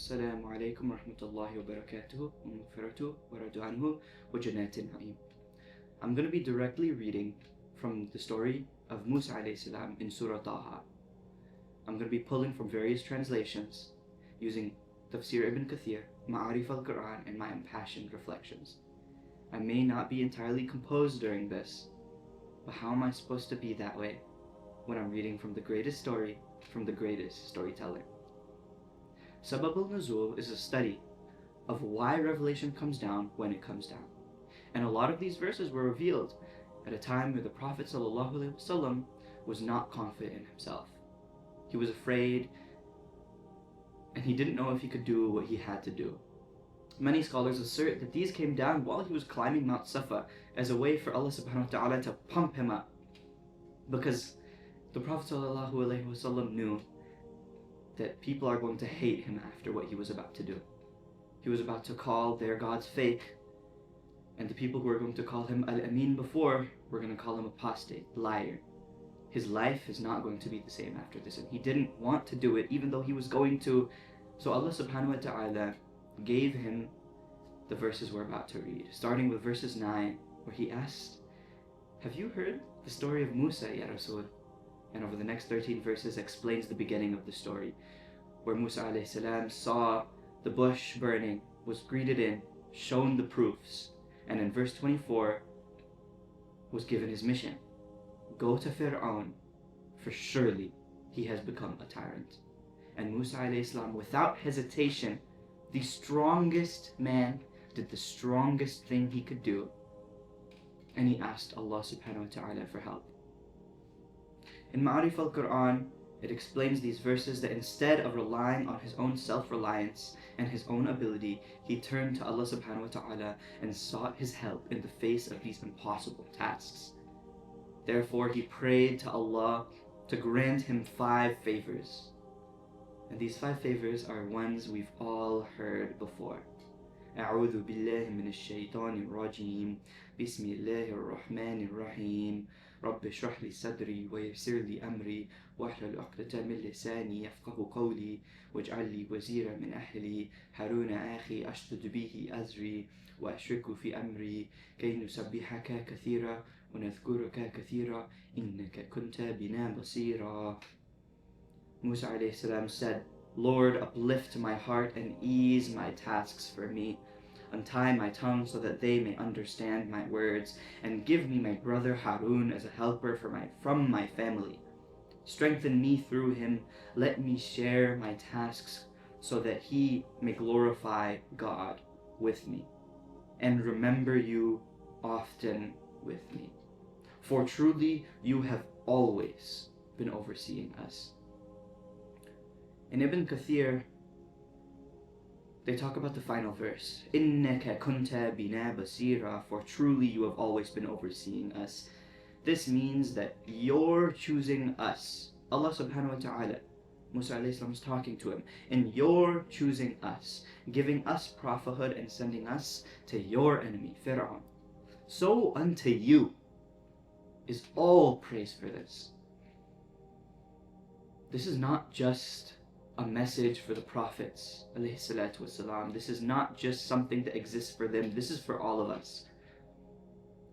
السلام عليكم ورحمة الله وبركاته ومغفرته ورضوانه وجنات النعيم. I'm going to be directly reading from the story of Musa alayhi salam in Surah Taha. I'm going to be pulling from various translations using Tafsir Ibn Kathir, Ma'arif al-Quran, and my impassioned reflections. I may not be entirely composed during this, but how am I supposed to be that way when I'm reading from the greatest story from the greatest storyteller? Sabab al-Nuzul is a study of why revelation comes down when it comes down. And a lot of these verses were revealed at a time where the Prophet ﷺ was not confident in himself. He was afraid, and he didn't know if he could do what he had to do. Many scholars assert that these came down while he was climbing Mount Safa as a way for Allah subhanahu wa ta'ala to pump him up. Because the Prophet ﷺ knew that people are going to hate him after what he was about to do. He was about to call their gods fake, and the people who were going to call him Al-Amin before were going to call him apostate, liar. His life is not going to be the same after this, and he didn't want to do it even though he was going to. So Allah subhanahu wa ta'ala gave him the verses we're about to read, starting with verses 9, where he asked, "Have you heard the story of Musa, Ya Rasul?" And over the next 13 verses explains the beginning of the story, where Musa alayhi salam saw the bush burning, was greeted in, shown the proofs, and in verse 24 was given his mission. Go to Fir'aun, for surely he has become a tyrant. And Musa alayhi salam, without hesitation, the strongest man, did the strongest thing he could do, and he asked Allah subhanahu wa ta'ala for help. In Ma'arif al-Quran, it explains these verses that instead of relying on his own self-reliance and his own ability, he turned to Allah subhanahu wa ta'ala and sought his help in the face of these impossible tasks. Therefore, he prayed to Allah to grant him 5 favors. And these 5 favors are ones we've all heard before. أعوذ بالله من الشيطان الرجيم بسم الله الرحمن الرحيم رب اشرح لي صدري ويسر لي أمري واحلل عقدة من لساني يفقه قولي واجعل لي وزيرا من أهلي هارون أخي أشدد به أزري وأشركه في أمري كي نسبحك كثيرا ونذكرك كثيرا إنك كنت بنا بصيرا. Musa alayhi salam said, "Lord, uplift my heart and ease my tasks for me. Untie my tongue so that they may understand my words, and give me my brother Harun as a helper from my family. Strengthen me through him. Let me share my tasks so that he may glorify God with me, and remember you often with me. For truly you have always been overseeing us." In Ibn Kathir, they talk about the final verse, "Innaka kunta bina basira," for truly you have always been overseeing us. This means that you're choosing us. Allah subhanahu wa ta'ala, Musa alayhi salam is talking to him, and you're choosing us, giving us prophethood and sending us to your enemy, Fir'aun. So unto you is all praise for this. This is not just a message for the prophets, alayhi salatu wasalam. This is not just something that exists for them. This is for all of us.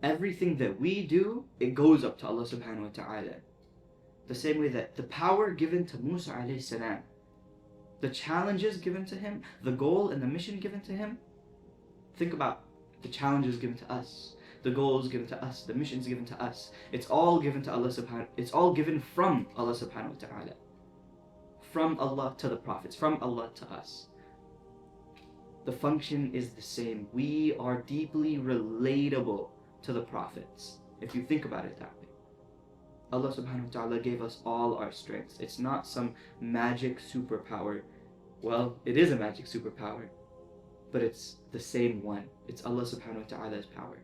Everything that we do, it goes up to Allah subhanahu wa ta'ala. The same way that the power given to Musa alayhi salam, the challenges given to him, the goal and the mission given to him, think about the challenges given to us, the goals given to us, the missions given to us. It's all given to Allah subhanahu. It's all given from Allah subhanahu wa ta'ala. From Allah to the prophets, from Allah to us. The function is the same. We are deeply relatable to the prophets, if you think about it that way. Allah subhanahu wa ta'ala gave us all our strengths. It's not some magic superpower. Well, it is a magic superpower, but it's the same one. It's Allah subhanahu wa ta'ala's power.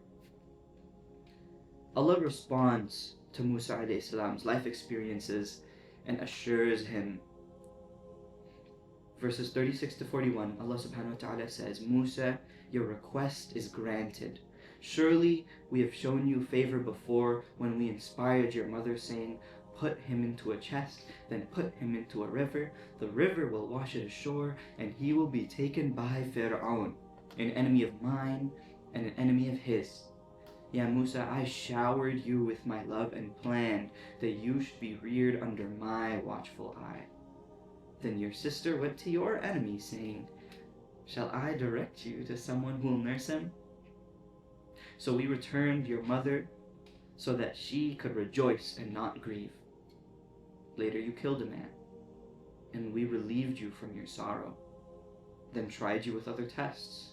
Allah responds to Musa alayhi salam's life experiences and assures him. Verses 36 to 41, Allah subhanahu wa ta'ala says, "Musa, your request is granted. Surely we have shown you favor before when we inspired your mother, saying, put him into a chest, then put him into a river. The river will wash it ashore, and he will be taken by Fir'aun, an enemy of mine and an enemy of his. Ya Musa, I showered you with my love and planned that you should be reared under my watchful eye. Then your sister went to your enemy, saying, shall I direct you to someone who will nurse him? So we returned your mother so that she could rejoice and not grieve. Later you killed a man, and we relieved you from your sorrow, then tried you with other tests.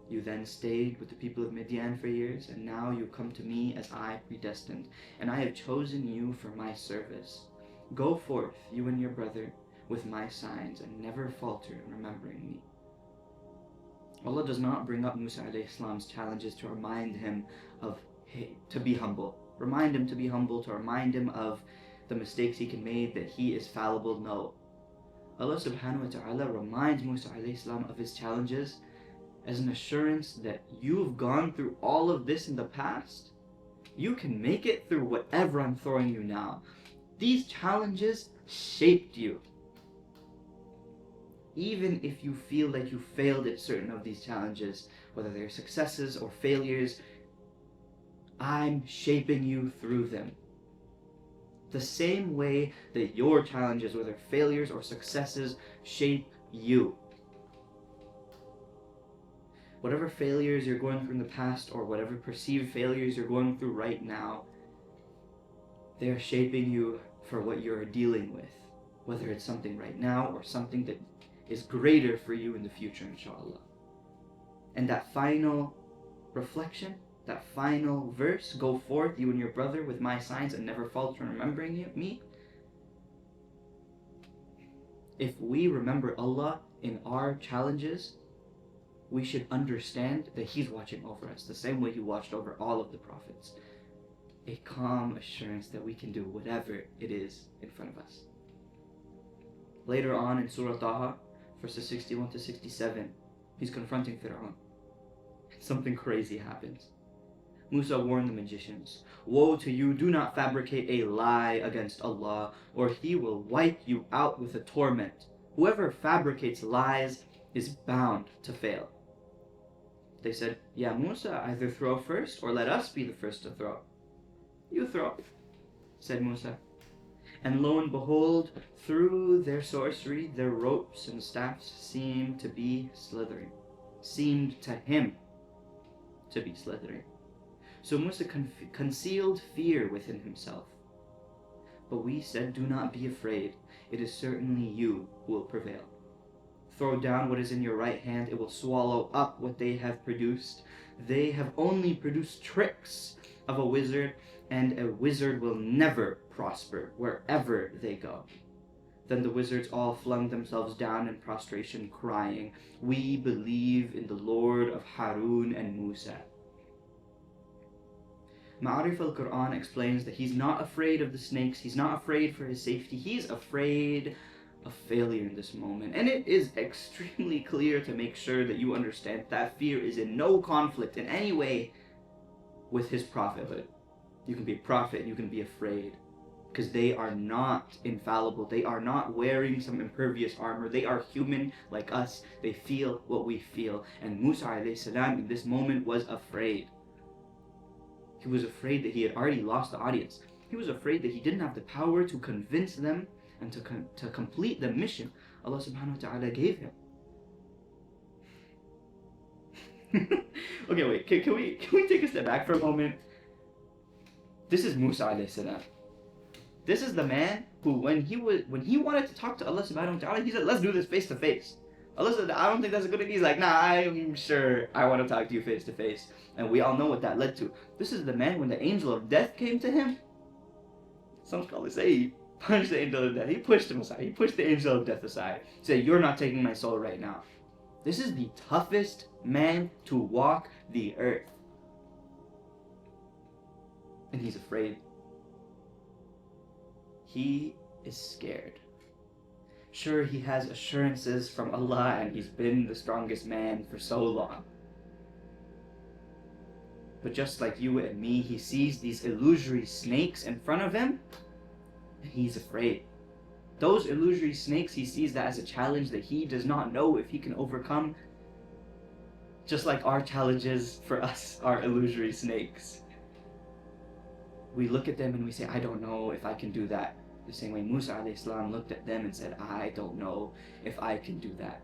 You then stayed with the people of Midian for years, and now you come to me as I predestined, and I have chosen you for my service. Go forth, you and your brother, with my signs, and never falter in remembering me. Allah does not bring up Musa alayhi salam's challenges to remind him to be humble. Remind him to be humble, to remind him of the mistakes he can make, that he is fallible. No. Allah subhanahu wa ta'ala reminds Musa alayhi salam of his challenges as an assurance that you've gone through all of this in the past. You can make it through whatever I'm throwing you now. These challenges shaped you. Even if you feel like you failed at certain of these challenges, whether they're successes or failures, I'm shaping you through them. The same way that your challenges, whether failures or successes, shape you. Whatever failures you're going through in the past, or whatever perceived failures you're going through right now, they're shaping you for what you're dealing with. Whether it's something right now or something that is greater for you in the future, inshallah. And that final reflection, that final verse, go forth, you and your brother, with my signs, and never falter in remembering me. If we remember Allah in our challenges, we should understand that He's watching over us, the same way He watched over all of the prophets. A calm assurance that we can do whatever it is in front of us. Later on in Surah Taha, verses 61 to 67, he's confronting Fir'aun. Something crazy happens. Musa warned the magicians, woe to you, do not fabricate a lie against Allah, or He will wipe you out with a torment. Whoever fabricates lies is bound to fail. They said, Ya Musa, either throw first, or let us be the first to throw. You throw, said Musa. And lo and behold, through their sorcery, their ropes and staffs seemed to be slithering. Seemed to him to be slithering. So Musa concealed fear within himself. But we said, do not be afraid. It is certainly you who will prevail. Throw down what is in your right hand. It will swallow up what they have produced. They have only produced tricks of a wizard, and a wizard will never prosper wherever they go. Then the wizards all flung themselves down in prostration, crying, we believe in the Lord of Harun and Musa. Ma'arif al-Quran explains that he's not afraid of the snakes, he's not afraid for his safety, he's afraid of failure in this moment. And it is extremely clear to make sure that you understand that fear is in no conflict in any way with his prophethood. You can be a prophet and you can be afraid, because they are not infallible. They are not wearing some impervious armor. They are human like us. They feel what we feel. And Musa alayhi salam in this moment was afraid. He was afraid that he had already lost the audience. He was afraid that he didn't have the power to convince them and to complete the mission Allah subhanahu wa ta'ala gave him. Okay, wait, can we take a step back for a moment? This is Musa alayhi salam. This is the man who, when he wanted to talk to Allah subhanahu wa ta'ala, he said, let's do this face to face. Allah said, I don't think that's a good idea. He's like, nah, I'm sure I want to talk to you face to face. And we all know what that led to. This is the man, when the angel of death came to him, some scholars say he punched the angel of death. He pushed him aside. He pushed the angel of death aside. He said, you're not taking my soul right now. This is the toughest man to walk the earth. And he's afraid. He is scared. Sure, he has assurances from Allah and he's been the strongest man for so long. But just like you and me, he sees these illusory snakes in front of him and he's afraid. Those illusory snakes, he sees that as a challenge that he does not know if he can overcome, just like our challenges for us are illusory snakes. We look at them and we say, I don't know if I can do that. The same way Musa alayhi salam looked at them and said, I don't know if I can do that.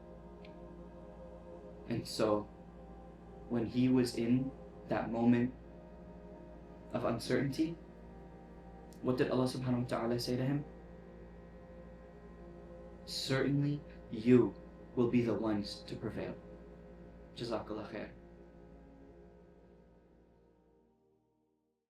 And so, when he was in that moment of uncertainty, what did Allah subhanahu wa ta'ala say to him? Certainly you will be the ones to prevail. Jazakallah khair.